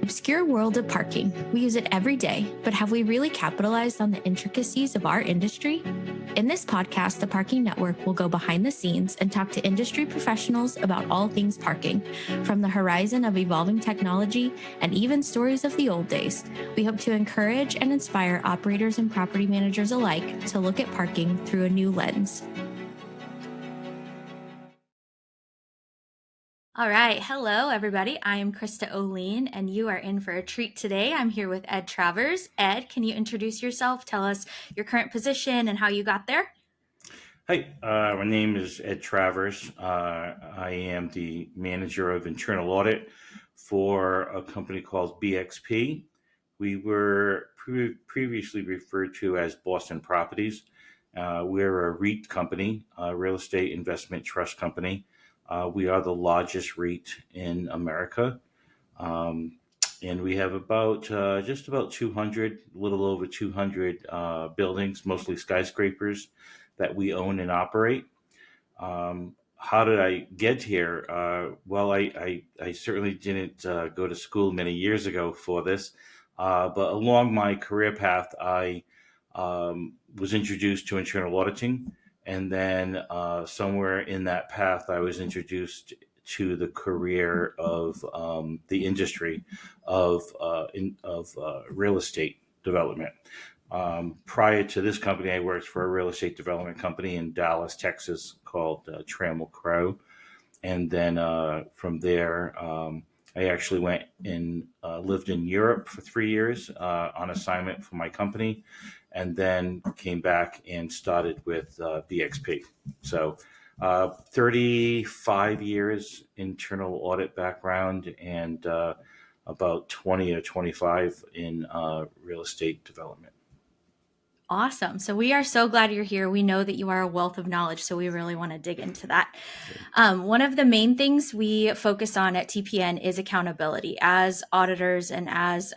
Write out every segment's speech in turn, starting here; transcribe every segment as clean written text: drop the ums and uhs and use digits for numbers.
obscure world of parking. We use it every day, but have we really capitalized on the intricacies of our industry? In this podcast, the Parking Network will go behind the scenes and talk to industry professionals about all things parking, from the horizon of evolving technology and even stories of the old days. We hope to encourage and inspire operators and property managers alike to look at parking through a new lens. All right. Hello, everybody. I am Krista Olien, and you are in for a treat today. I'm here with Ed Travers. Ed, can you introduce yourself? Tell us your current position and how you got there. Hi, my name is Ed Travers. I am the Manager of Internal Audit for a company called BXP. We were previously referred to as Boston Properties. We're a REIT company, a real estate investment trust company. We are the largest REIT in America. And we have about just about 200, a little over 200 buildings, mostly skyscrapers, that we own and operate. How did I get here? Well, I certainly didn't go to school many years ago for this, but along my career path, I was introduced to internal auditing, and then somewhere in that path, I was introduced to the career of the industry of real estate development. Prior to this company, I worked for a real estate development company in Dallas, Texas called Trammell Crow. And then from there, I actually went and lived in Europe for 3 years on assignment for my company, and then came back and started with BXP. So 35 years internal audit background and about 20 or 25 in real estate development. Awesome. So we are so glad you're here. We know that you are a wealth of knowledge, so we really want to dig into that. One of the main things we focus on at TPN is accountability. As auditors and as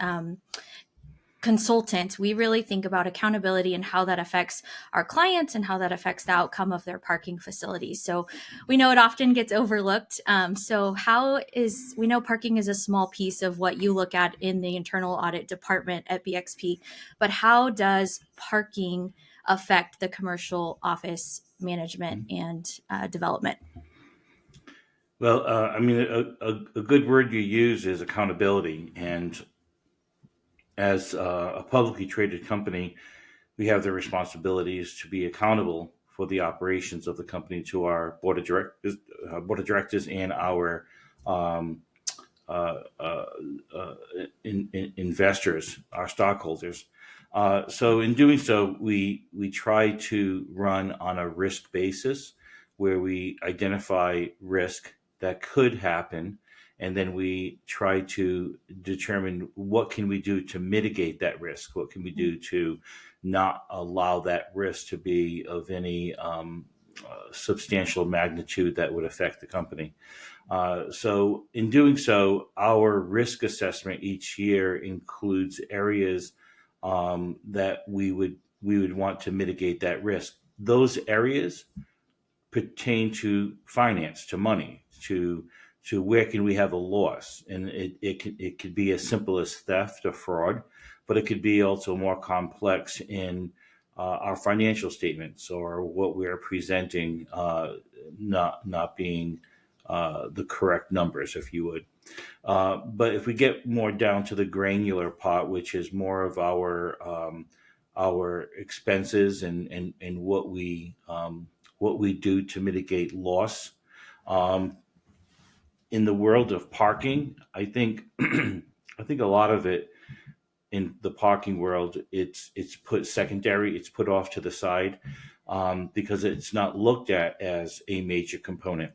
consultants, we really think about accountability and how that affects our clients and how that affects the outcome of their parking facilities. So we know it often gets overlooked. We know parking is a small piece of what you look at in the internal audit department at BXP, but how does parking affect the commercial office management and development? Well, a good word you use is accountability. And as a publicly traded company, we have the responsibilities to be accountable for the operations of the company to our board of directors and our investors, our stockholders. So in doing so, we try to run on a risk basis where we identify risk that could happen, and then we try to determine what can we do to mitigate that risk. What can we do to not allow that risk to be of any substantial magnitude that would affect the company. So in doing so, our risk assessment each year includes areas that we would want to mitigate that risk. Those areas pertain to finance, to money, to where can we have a loss. And it could be as simple as theft or fraud, but it could be also more complex in our financial statements or what we're presenting not being the correct numbers, if you would. But if we get more down to the granular part, which is more of our expenses and what we do to mitigate loss. In the world of parking, I think a lot of it in the parking world, it's put secondary, it's put off to the side because it's not looked at as a major component.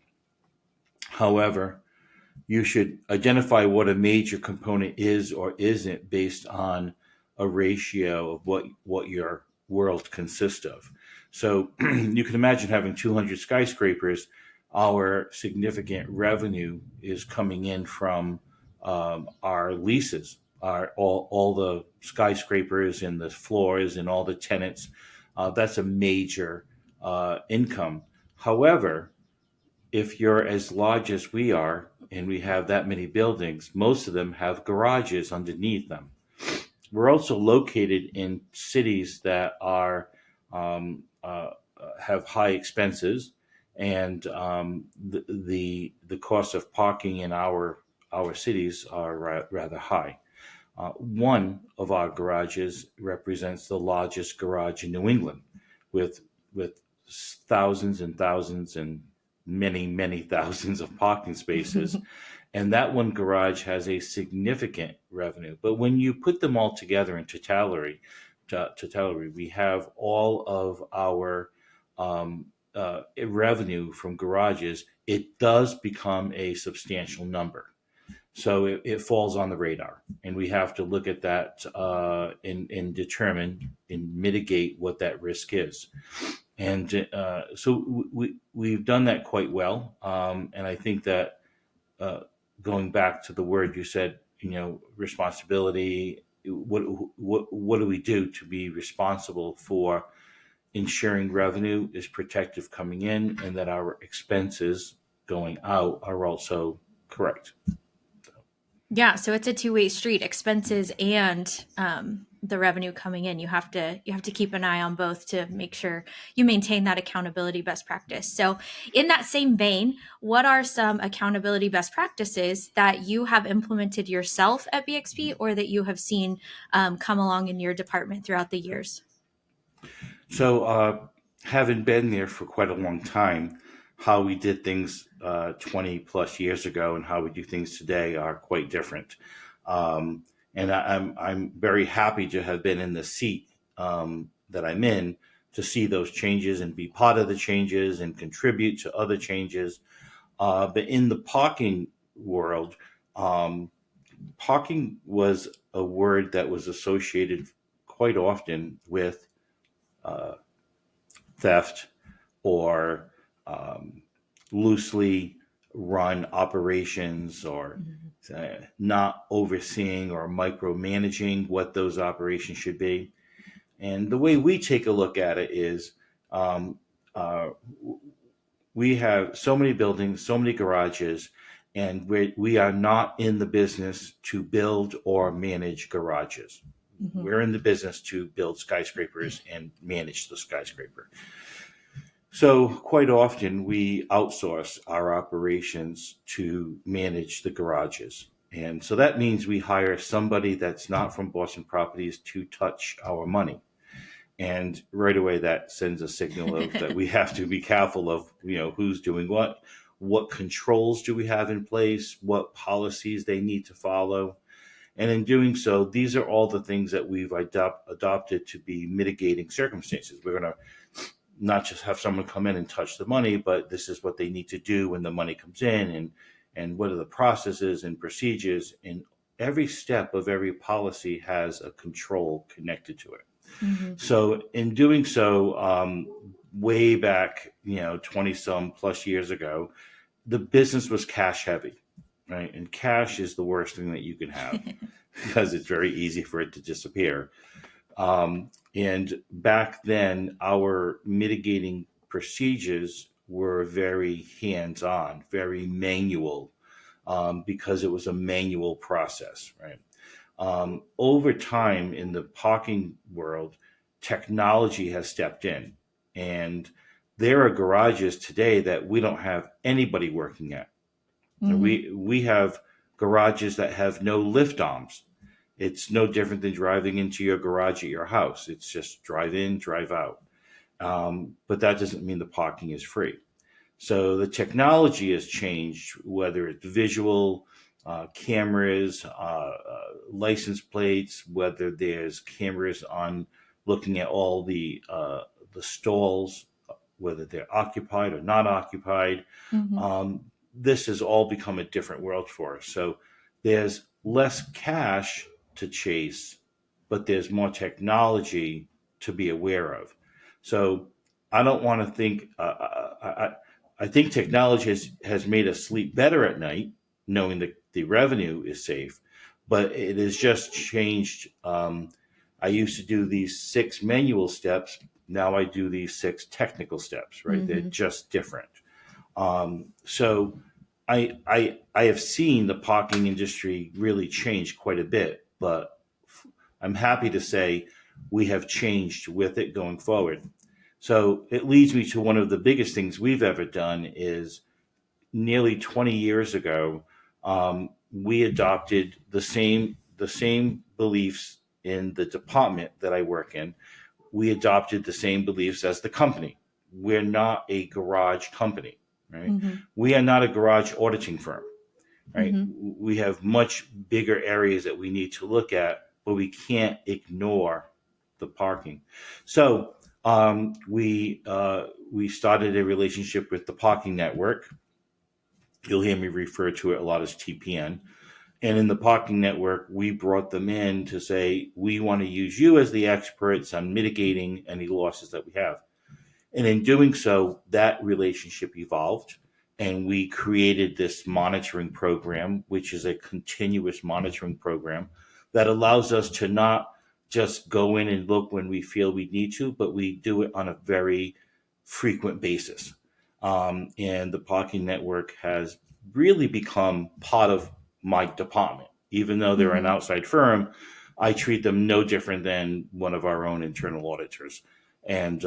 However, you should identify what a major component is or isn't based on a ratio of what your world consists of. So you can imagine having 200 skyscrapers. Our significant revenue is coming in from our leases, all the skyscrapers and the floors and all the tenants. That's a major income. However, if you're as large as we are, and we have that many buildings, most of them have garages underneath them. We're also located in cities that are have high expenses, and the cost of parking in our cities are rather high. One of our garages represents the largest garage in New England, with with thousands and thousands and many thousands of parking spaces. And that one garage has a significant revenue. But when you put them all together in totality, we have all of our revenue from garages. It does become a substantial number. So it falls on the radar, and we have to look at that and determine and mitigate what that risk is. And so we've done that quite well. And I think that uh, going back to the word you said, responsibility. What do we do to be responsible for ensuring revenue is protective coming in, and that our expenses going out are also correct? Yeah, so it's a two-way street, expenses and the revenue coming in. You have to keep an eye on both to make sure you maintain that accountability best practice. So in that same vein, what are some accountability best practices that you have implemented yourself at BXP, or that you have seen come along in your department throughout the years? So, having been there for quite a long time, how we did things 20 plus years ago and how we do things today are quite different. And I'm very happy to have been in the seat that I'm in, to see those changes and be part of the changes and contribute to other changes. But in the parking world, um, parking was a word that was associated quite often with uh, theft, or um, loosely run operations, or not overseeing or micromanaging what those operations should be. And the way we take a look at it is, um, uh, we have so many buildings, so many garages, and we are not in the business to build or manage garages. Mm-hmm. We're in the business to build skyscrapers and manage the skyscraper. So quite often we outsource our operations to manage the garages. And so that means we hire somebody that's not from Boston Properties to touch our money. And right away that sends a signal of that we have to be careful of, who's doing what controls do we have in place, what policies they need to follow. And in doing so, these are all the things that we've adopted to be mitigating circumstances. We're going to not just have someone come in and touch the money, but this is what they need to do when the money comes in, and what are the processes and procedures. And every step of every policy has a control connected to it. Mm-hmm. So in doing so, way back, 20 some plus years ago, the business was cash heavy, right? And cash is the worst thing that you can have because it's very easy for it to disappear. And back then, our mitigating procedures were very hands-on, very manual, because it was a manual process, right? Over time in the parking world, technology has stepped in, and there are garages today that we don't have anybody working at. Mm-hmm. We have garages that have no lift arms. It's no different than driving into your garage at your house. It's just drive in, drive out. But that doesn't mean the parking is free. So the technology has changed, whether it's visual, cameras, license plates, whether there's cameras on looking at all the stalls, whether they're occupied or not occupied. Mm-hmm. This has all become a different world for us. So there's less cash to chase, but there's more technology to be aware of. So I don't want to think, I think technology has made us sleep better at night, knowing that the revenue is safe, but it has just changed. I used to do these 6 manual steps. Now I do these 6 technical steps, right? Mm-hmm. They're just different. So I have seen the parking industry really change quite a bit, but I'm happy to say we have changed with it going forward. So it leads me to one of the biggest things we've ever done is nearly 20 years ago, we adopted the same beliefs in the department that I work in. We adopted the same beliefs as the company. We're not a garage company, right? Mm-hmm. We are not a garage auditing firm, right? Mm-hmm. We have much bigger areas that we need to look at, but we can't ignore the parking. So we started a relationship with the parking network. You'll hear me refer to it a lot as TPN. And in the parking network, we brought them in to say, we want to use you as the experts on mitigating any losses that we have. And in doing so, that relationship evolved. And we created this monitoring program, which is a continuous monitoring program that allows us to not just go in and look when we feel we need to, but we do it on a very frequent basis. And the parking network has really become part of my department. Even though they're an Mm-hmm. outside firm, I treat them no different than one of our own internal auditors. And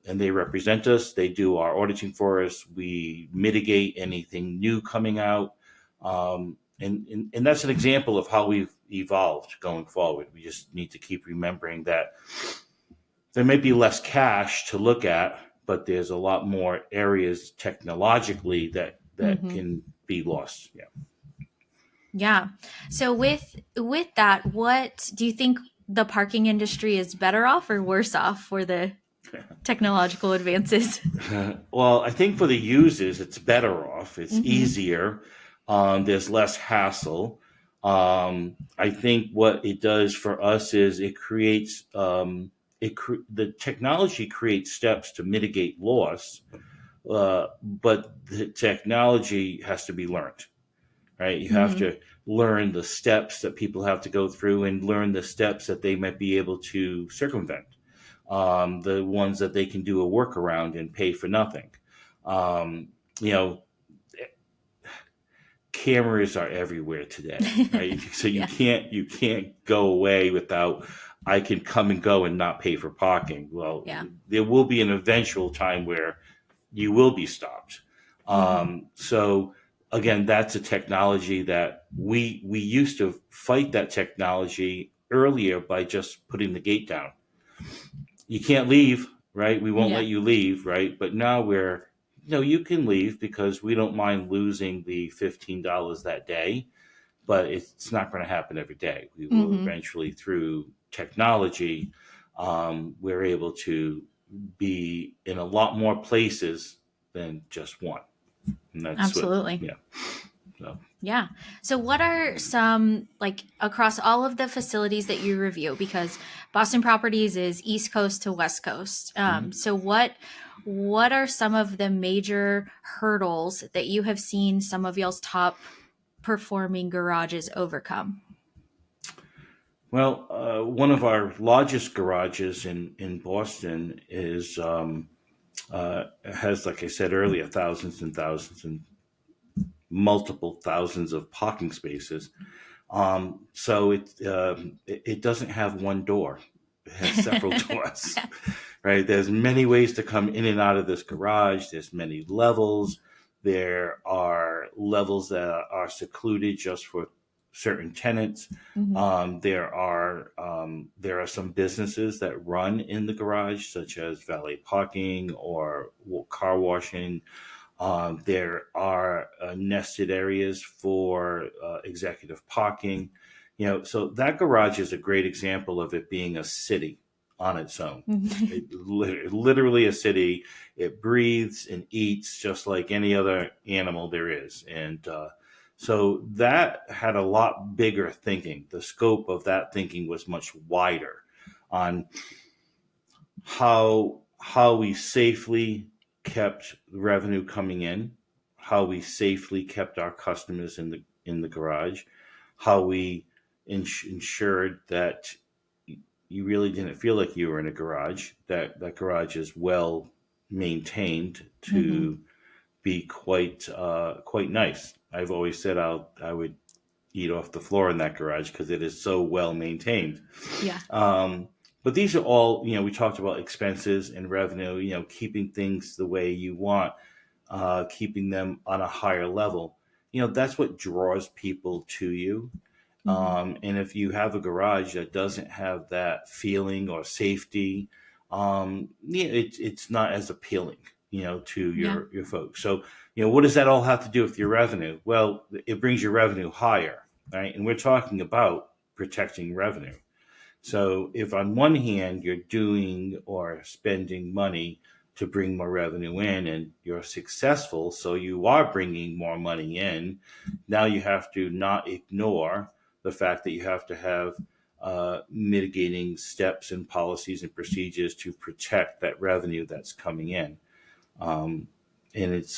they represent us. They do our auditing for us. We mitigate anything new coming out. And that's an example of how we've evolved going forward. We just need to keep remembering that there may be less cash to look at, but there's a lot more areas technologically that Mm-hmm. can be lost. Yeah. Yeah. So with that, what do you think the parking industry is better off or worse off for the technological advances? Well, I think for the users, it's better off. It's Mm-hmm. easier. There's less hassle. I think what it does for us is it creates the technology creates steps to mitigate loss, but the technology has to be learned, right? You have Mm-hmm. to learn the steps that people have to go through and learn the steps that they might be able to circumvent, the ones that they can do a workaround and pay for nothing. Um, you know, cameras are everywhere today, right? So Yeah. you can't go away without I can come and go and not pay for parking. Well, Yeah. there will be an eventual time where you will be stopped. Mm-hmm. So again, that's a technology that we used to fight that technology earlier by just putting the gate down. You can't leave, right? We won't Yeah. let you leave, right? But now we're, no, you can leave because we don't mind losing the $15 that day, but it's not going to happen every day. We will Mm-hmm. eventually, through technology, we're able to be in a lot more places than just one. And that's what, Absolutely. yeah. So. Yeah. So what are some, like, across all of the facilities that you review, because Boston Properties is East Coast to West Coast. So what are some of the major hurdles that you have seen some of y'all's top performing garages overcome? Well, one of our largest garages in Boston is has, like I said earlier, thousands and thousands and multiple thousands of parking spaces. So it doesn't have one door; it has several doors. Right? There's many ways to come in and out of this garage. There's many levels. There are levels that are secluded just for certain tenants. Mm-hmm. There are some businesses that run in the garage, such as valet parking or car washing. There are nested areas for executive parking. So that garage is a great example of it being a city on its own. Mm-hmm. Literally a city. It breathes and eats just like any other animal there is. And so that had a lot bigger thinking. The scope of that thinking was much wider on how we safely kept revenue coming in, how we safely kept our customers in the garage, how we ensured that you really didn't feel like you were in a garage. That garage is well maintained Mm-hmm. to be quite nice. I've always said I would eat off the floor in that garage because it is so well maintained. Yeah. But these are all, we talked about expenses and revenue, keeping things the way you want, keeping them on a higher level. That's what draws people to you. And if you have a garage that doesn't have that feeling or safety, it's not as appealing, to your folks. So, what does that all have to do with your revenue? Well, it brings your revenue higher, right? And we're talking about protecting revenue. So if on one hand you're doing or spending money to bring more revenue in and you're successful, so you are bringing more money in, now you have to not ignore the fact that you have to have mitigating steps and policies and procedures to protect that revenue that's coming in. And it's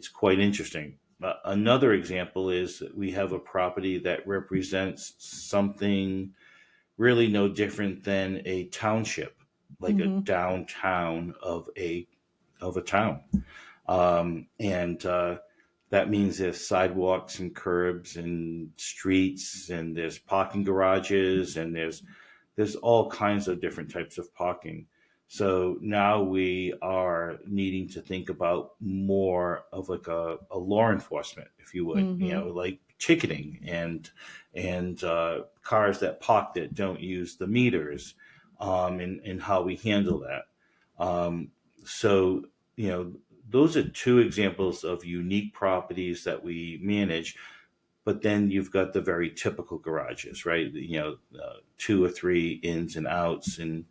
quite interesting. Another example is we have a property that represents something really no different than a township, like a downtown of a town. And that means there's sidewalks and curbs and streets, and there's parking garages, and there's all kinds of different types of parking. So now we are needing to think about more of like a law enforcement, if you would, like ticketing and cars that park that don't use the meters, and how we handle that. So, those are two examples of unique properties that we manage. But then you've got the very typical garages, right? 2 or 3 ins and outs, and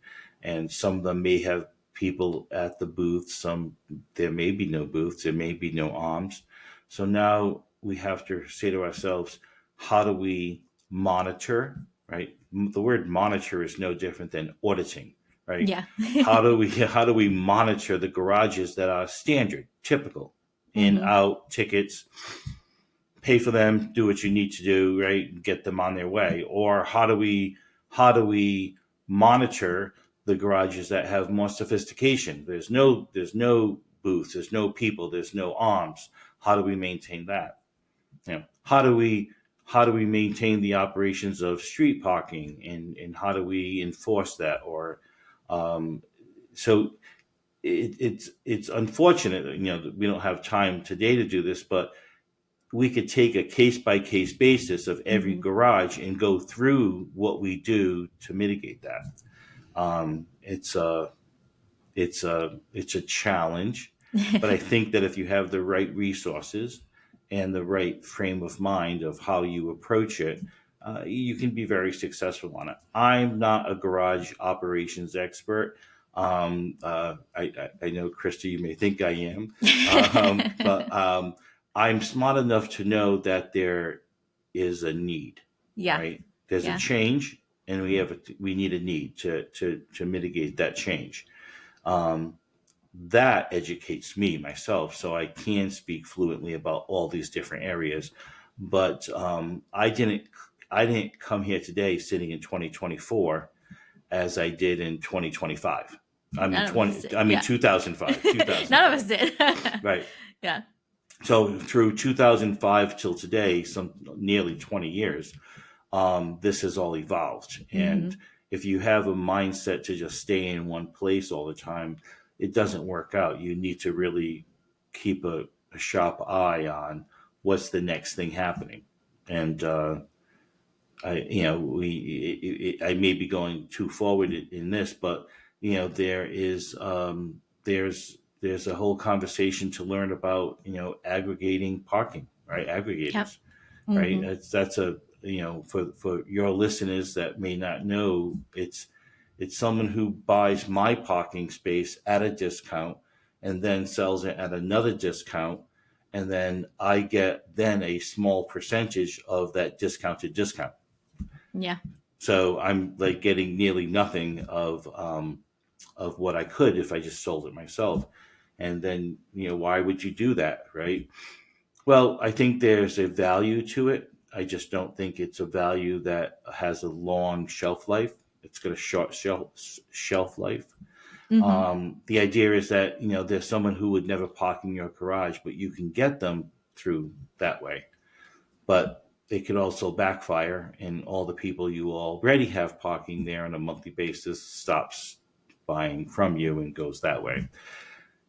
some of them may have people at the booth. Some, there may be no booths, there may be no arms. So now we have to say to ourselves, how do we monitor, right? The word monitor is no different than auditing, right? Yeah. how do we monitor the garages that are standard, typical, in, out, tickets, pay for them, do what you need to do, right? Get them on their way. Or how do we monitor the garages that have more sophistication? There's no booths, there's no people, there's no arms. How do we maintain that? How do we maintain the operations of street parking, and how do we enforce that? Or so it's unfortunate that we don't have time today to do this, but we could take a case by case basis of every garage and go through what we do to mitigate that. It's a challenge, but I think that if you have the right resources and the right frame of mind of how you approach it, you can be very successful on it. I'm not a garage operations expert. I know, Krista, you may think I am, but I'm smart enough to know that there is a need. Yeah. Right? There's a change, and we need a need to mitigate that change. That educates me myself, so I can speak fluently about all these different areas. But I didn't come here today sitting in 2024 as I did in 2025. I mean 2005. 2005. None of us did. Right. Yeah. So through 2005 till today, some nearly 20 years, this has all evolved. And if you have a mindset to just stay in one place all the time, it doesn't work out. You need to really keep a sharp eye on what's the next thing happening. And I may be going too forward in this, but there's a whole conversation to learn about aggregating parking, right? Aggregators, right? That's a for your listeners that may not know, it's someone who buys my parking space at a discount and then sells it at another discount, and then I get a small percentage of that discounted discount. Yeah. So I'm like getting nearly nothing of what I could if I just sold it myself. And then, why would you do that, right? Well, I think there's a value to it. I just don't think it's a value that has a long shelf life. It's got a short shelf life. The idea is that, there's someone who would never park in your garage, but you can get them through that way. But it could also backfire, and all the people you already have parking there on a monthly basis stops buying from you and goes that way.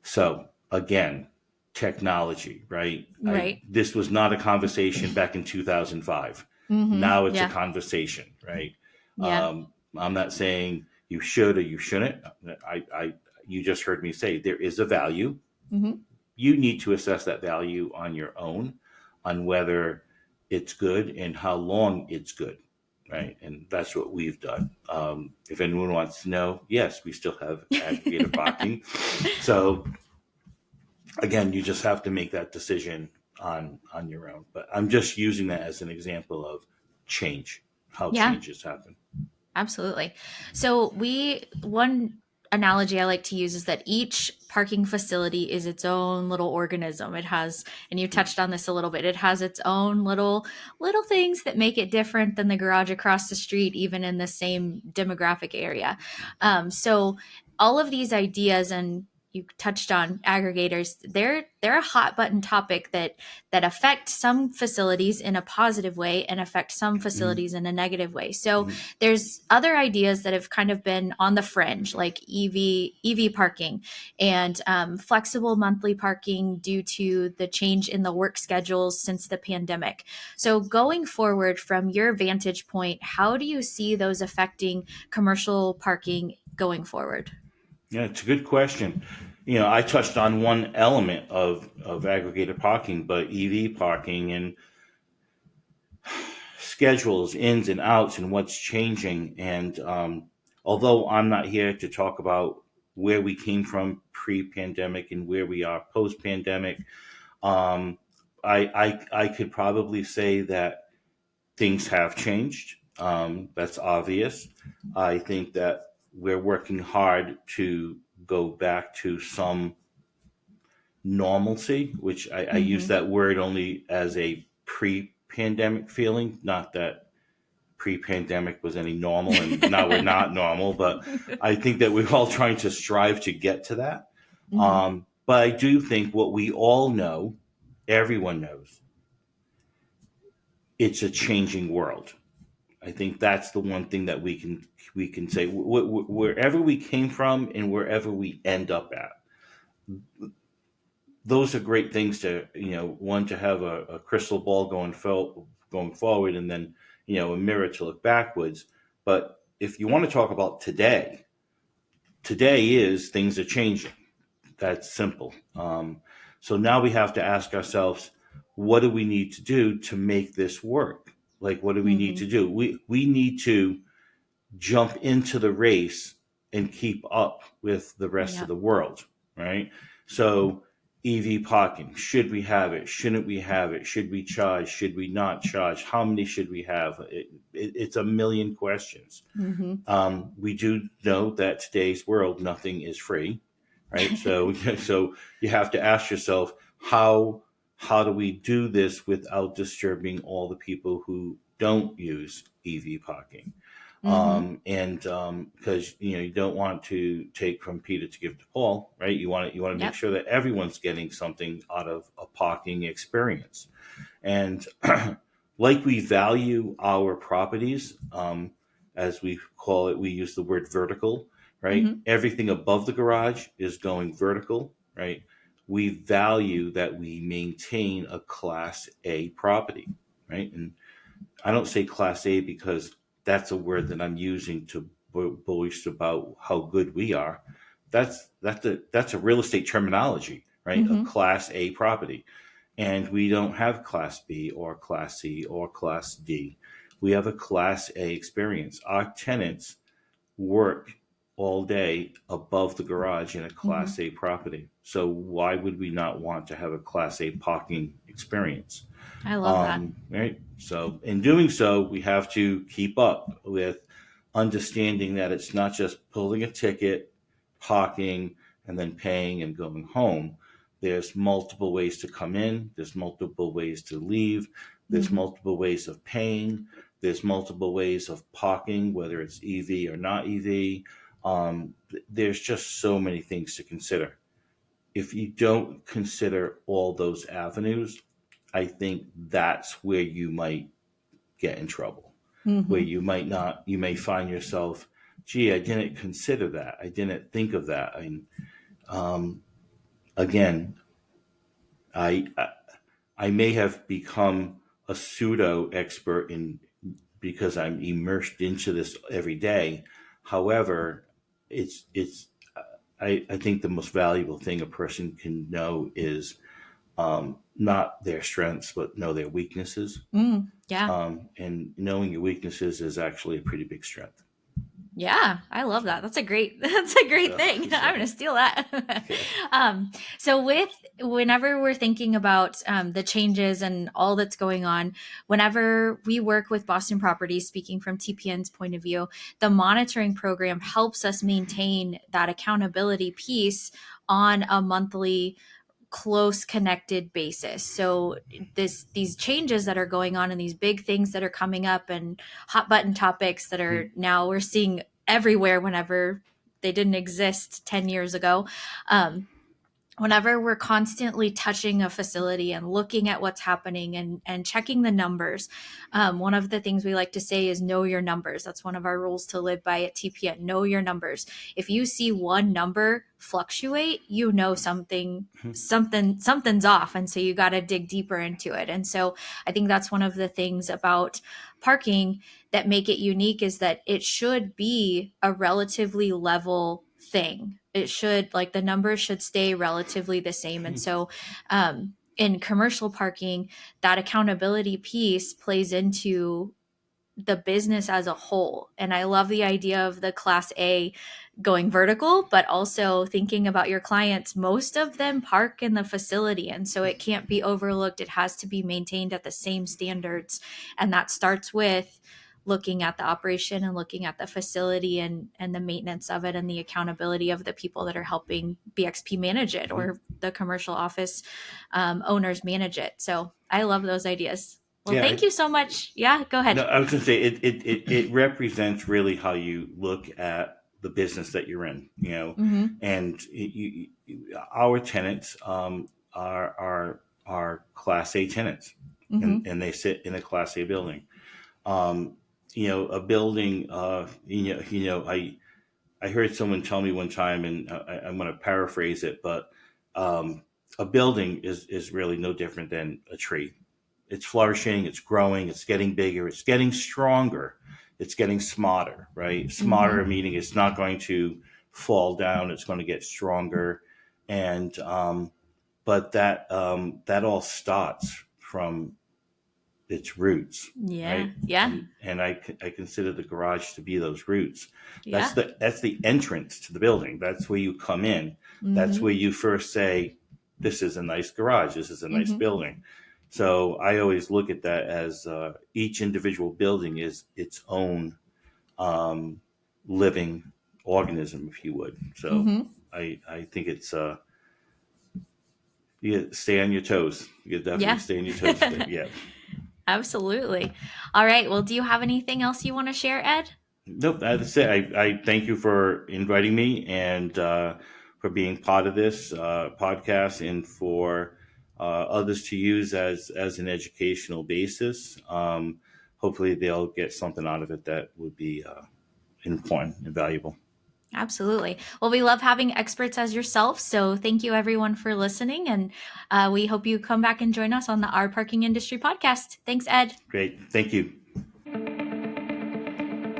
So again, technology, right? Right. This was not a conversation back in 2005. Now it's a conversation, right? Yeah. I'm not saying you should or you shouldn't. You just heard me say there is a value. You need to assess that value on your own, on whether it's good and how long it's good, right? And that's what we've done. If anyone wants to know, yes, we still have aggregator parking. So again, you just have to make that decision on your own. But I'm just using that as an example of change, how changes happen. Absolutely. So one analogy I like to use is that each parking facility is its own little organism. It has, and you touched on this a little bit, it has its own little things that make it different than the garage across the street, even in the same demographic area. So all of these ideas, and you touched on aggregators, they're a hot button topic that affect some facilities in a positive way and affect some facilities in a negative way. So there's other ideas that have kind of been on the fringe, like EV parking and flexible monthly parking due to the change in the work schedules since the pandemic. So going forward, from your vantage point, how do you see those affecting commercial parking going forward? Yeah, it's a good question. I touched on one element of aggregated parking, but EV parking and schedules, ins and outs, and what's changing. And although I'm not here to talk about where we came from pre-pandemic and where we are post-pandemic, I could probably say that things have changed. That's obvious. I think that we're working hard to go back to some normalcy, which I use that word only as a pre-pandemic feeling, not that pre-pandemic was any normal and now we're not normal, but I think that we're all trying to strive to get to that. But I do think what we all know, everyone knows, it's a changing world. I think that's the one thing that we can say, wherever we came from and wherever we end up at. Those are great things to, one, to have a crystal ball going forward, and then, a mirror to look backwards. But if you want to talk about today is things are changing. That's simple. So now we have to ask ourselves, what do we need to do to make this work? Like, what do we need to do? We need to jump into the race and keep up with the rest of the world, right? So EV parking, should we have it? Shouldn't we have it? Should we charge? Should we not charge? How many should we have? It's a million questions. We do know that today's world, nothing is free, right? So you have to ask yourself, how do we do this without disturbing all the people who don't use EV parking? And because you don't want to take from Peter to give to Paul, right? You want to make sure that everyone's getting something out of a parking experience. And like we value our properties, as we call it, we use the word vertical, right? Everything above the garage is going vertical, right? We value that we maintain a Class A property, right? And I don't say Class A because that's a word that I'm using to boast about how good we are. That's a real estate terminology, right? A Class A property. And we don't have Class B or Class C or Class D. We have a Class A experience. Our tenants work all day above the garage in a Class A property. So why would we not want to have a Class A parking experience? I love that. Right. So in doing so, we have to keep up with understanding that it's not just pulling a ticket, parking, and then paying and going home. There's multiple ways to come in. There's multiple ways to leave. There's multiple ways of paying. There's multiple ways of parking, whether it's EV or not EV. There's just so many things to consider. If you don't consider all those avenues, I think that's where you might get in trouble, where you may find yourself, gee, I didn't consider that. I didn't think of that. Again, I may have become a pseudo expert because I'm immersed into this every day. However, I think the most valuable thing a person can know is not their strengths, but know their weaknesses. And knowing your weaknesses is actually a pretty big strength. Yeah, I love that. That's a great thing. I'm going to steal that. So whenever we're thinking about the changes and all that's going on, whenever we work with Boston Properties, speaking from TPN's point of view, the monitoring program helps us maintain that accountability piece on a monthly close connected basis. So these changes that are going on and these big things that are coming up and hot button topics that are now we're seeing everywhere whenever they didn't exist 10 years ago. Whenever we're constantly touching a facility and looking at what's happening and checking the numbers, one of the things we like to say is know your numbers. That's one of our rules to live by at TPN. Know your numbers. If you see one number fluctuate, you know something's off, and so you got to dig deeper into it. And so I think that's one of the things about parking that make it unique is that it should be a relatively level thing. It should, like, the numbers should stay relatively the same. And so in commercial parking, that accountability piece plays into the business as a whole. And I love the idea of the Class A going vertical, but also thinking about your clients. Most of them park in the facility, and so it can't be overlooked. It has to be maintained at the same standards. And that starts with looking at the operation and looking at the facility and the maintenance of it and the accountability of the people that are helping BXP manage it or the commercial office owners manage it. So I love those ideas. Well, thank you so much. Yeah, go ahead. No, I was going to say it represents really how you look at the business that you're in, and our tenants are Class A tenants, and they sit in a Class A building. A building, I heard someone tell me one time, and I'm going to paraphrase it, but a building is really no different than a tree. It's flourishing, it's growing, it's getting bigger, it's getting stronger, it's getting smarter, right? Smarter meaning it's not going to fall down, it's going to get stronger. And but that all starts from its roots. Right? And I consider the garage to be those roots. That's the entrance to the building. That's where you come in. That's where you first say, this is a nice garage, this is a nice building. So I always look at that as each individual building is its own living organism, if you would. So I think it's you stay on your toes. You definitely stay on your toes. Yeah. Absolutely. All right. Well, do you have anything else you want to share, Ed? Nope. That's it. I thank you for inviting me and for being part of this podcast and for others to use as an educational basis. Hopefully they'll get something out of it that would be important and valuable. Absolutely. Well, we love having experts as yourself. So thank you everyone for listening. And we hope you come back and join us on the Our Parking Industry podcast. Thanks, Ed. Great. Thank you.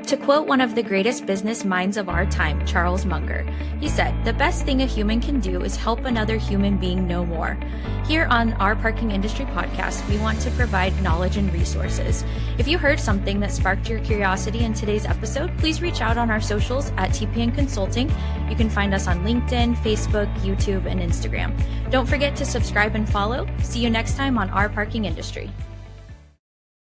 To quote one of the greatest business minds of our time, Charles Munger, he said, "The best thing a human can do is help another human being know more." Here on Our Parking Industry podcast, we want to provide knowledge and resources. If you heard something that sparked your curiosity in today's episode, please reach out on our socials at TPN Consulting. You can find us on LinkedIn, Facebook, YouTube, and Instagram. Don't forget to subscribe and follow. See you next time on Our Parking Industry.